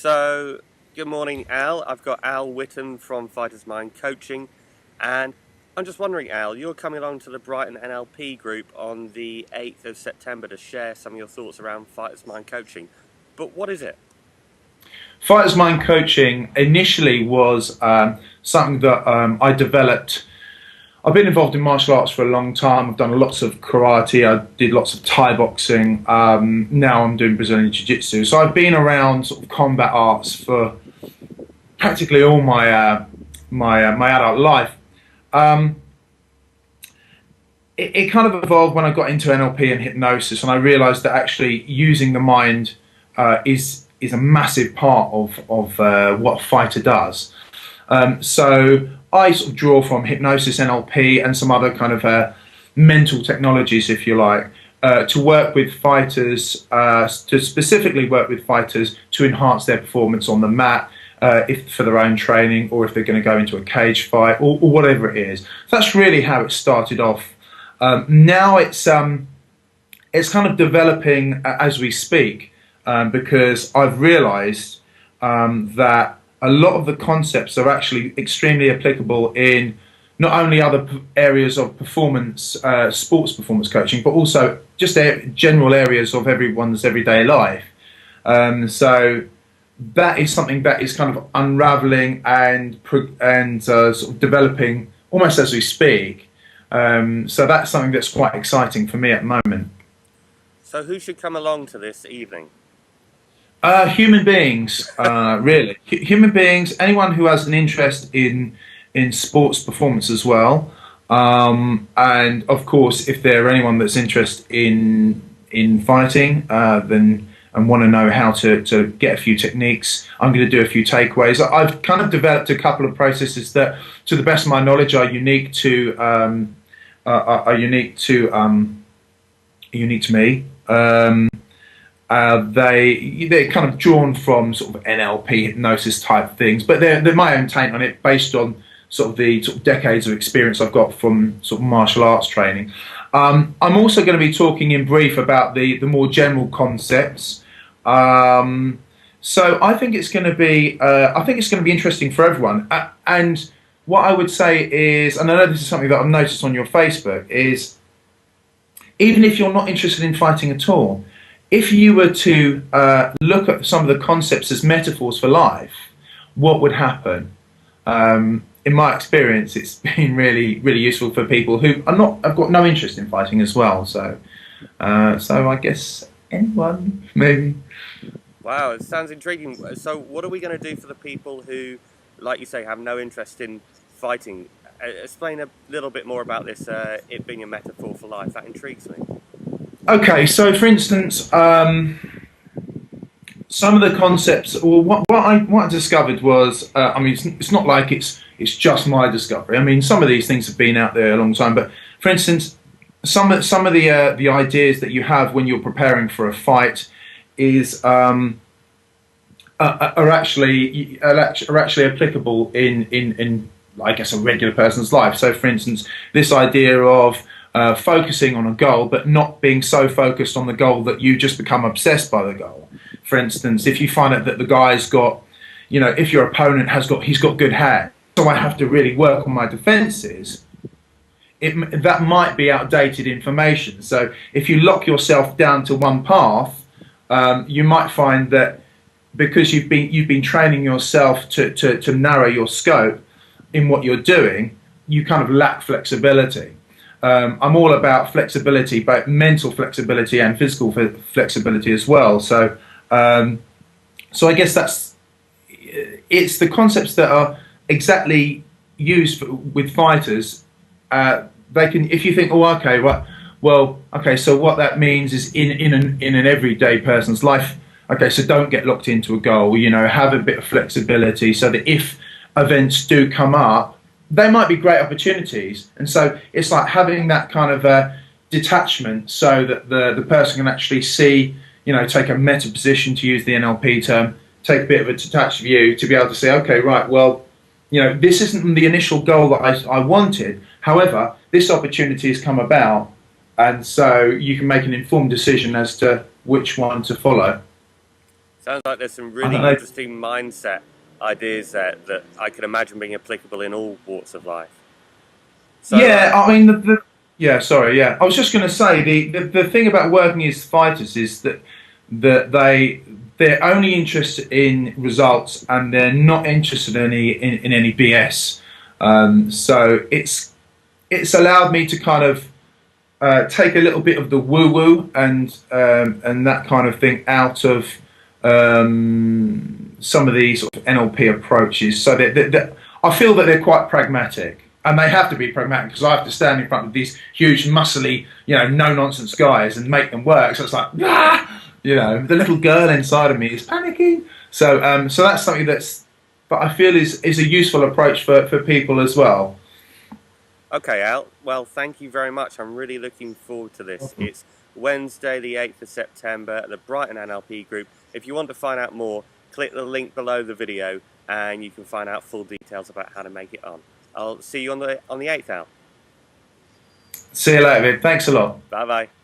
So, good morning, Al. I've got Al Whitton from Fighters Mind Coaching, and I'm just wondering, Al, you're coming along to the Brighton NLP group on the 8th of September to share some of your thoughts around Fighters Mind Coaching. But what is it? Fighters Mind Coaching initially was something that I developed. I've been involved in martial arts for a long time. I've done lots of karate. I did lots of Thai boxing. Now I'm doing Brazilian Jiu-Jitsu. So I've been around sort of combat arts for practically all my my adult life. It kind of evolved when I got into NLP and hypnosis, and I realised that actually using the mind is a massive part of what a fighter does. So I sort of draw from hypnosis, NLP, and some other kind of mental technologies, if you like, to work with fighters, to specifically work with fighters to enhance their performance on the mat, if for their own training, or if they're going to go into a cage fight, or whatever it is. So that's really how it started off. Now it's kind of developing as we speak, because I've realised that a lot of the concepts are actually extremely applicable in not only other areas of performance, sports performance coaching, but also just general areas of everyone's everyday life. So that is something that is kind of unraveling and sort of developing almost as we speak. So that's something that's quite exciting for me at the moment. So who should come along to this evening? Human beings, really. Human beings, anyone who has an interest in sports performance as well. And of course, if there anyone that's interested in fighting, then and want to know how to get a few techniques, I'm going to do a few takeaways. I've kind of developed a couple of processes that, to the best of my knowledge, are unique to me. They're kind of drawn from sort of NLP hypnosis type things, but they're my own take on it, based on sort of the decades of experience I've got from sort of martial arts training. I'm also going to be talking in brief about the more general concepts. So I think it's going to be interesting for everyone. And what I would say is, and I know this is something that I've noticed on your Facebook, is even if you're not interested in fighting at all, if you were to look at some of the concepts as metaphors for life, what would happen? In my experience, it's been really, really useful for people who have got no interest in fighting as well. So I guess anyone, maybe. Wow, it sounds intriguing. So what are we going to do for the people who, like you say, have no interest in fighting? Explain a little bit more about this, it being a metaphor for life. That intrigues me. Okay, so for instance, some of the concepts, or what I discovered was, I mean, it's not like it's just my discovery. I mean, some of these things have been out there a long time, but for instance, some of the ideas that you have when you're preparing for a fight is are actually applicable in I guess a regular person's life. So for instance, this idea of focusing on a goal, but not being so focused on the goal that you just become obsessed by the goal. For instance, if you find out that the guy's got, if your opponent he's got good hands, so I have to really work on my defenses, that might be outdated information. So if you lock yourself down to one path, you might find that because you've been training yourself to narrow your scope in what you're doing, you kind of lack flexibility. I'm all about flexibility, both mental flexibility and physical flexibility as well. So I guess it's the concepts that are exactly used with fighters. They can, if you think, oh, okay, okay, so what that means is in an everyday person's life. Okay, so don't get locked into a goal. Have a bit of flexibility so that if events do come up, they might be great opportunities. And so it's like having that kind of detachment, so that the person can actually see, take a meta position, to use the NLP term, take a bit of a detached view to be able to say, okay, right, well, this isn't the initial goal that I wanted. However, this opportunity has come about, and so you can make an informed decision as to which one to follow. Sounds like there's some I really don't know. interesting mindset ideas there that I can imagine being applicable in all walks of life. So, Yeah, I mean, yeah, sorry, yeah. I was just going to say the thing about working as fighters is that they're only interested in results and they're not interested in any BS. So it's allowed me to kind of take a little bit of the woo woo and that kind of thing out of some of these sort of NLP approaches. So that I feel that they're quite pragmatic. And they have to be pragmatic because I have to stand in front of these huge, muscly, no nonsense guys and make them work. So it's like, the little girl inside of me is panicking. So that's something but I feel is a useful approach for people as well. okay, Al. Well, thank you very much. I'm really looking forward to this. It's Wednesday, the 8th of September at the Brighton NLP group. If you want to find out more, click the link below the video and you can find out full details about how to make it on. I'll see you on the 8th, Al. See you later, Viv. Thanks a lot. Bye bye.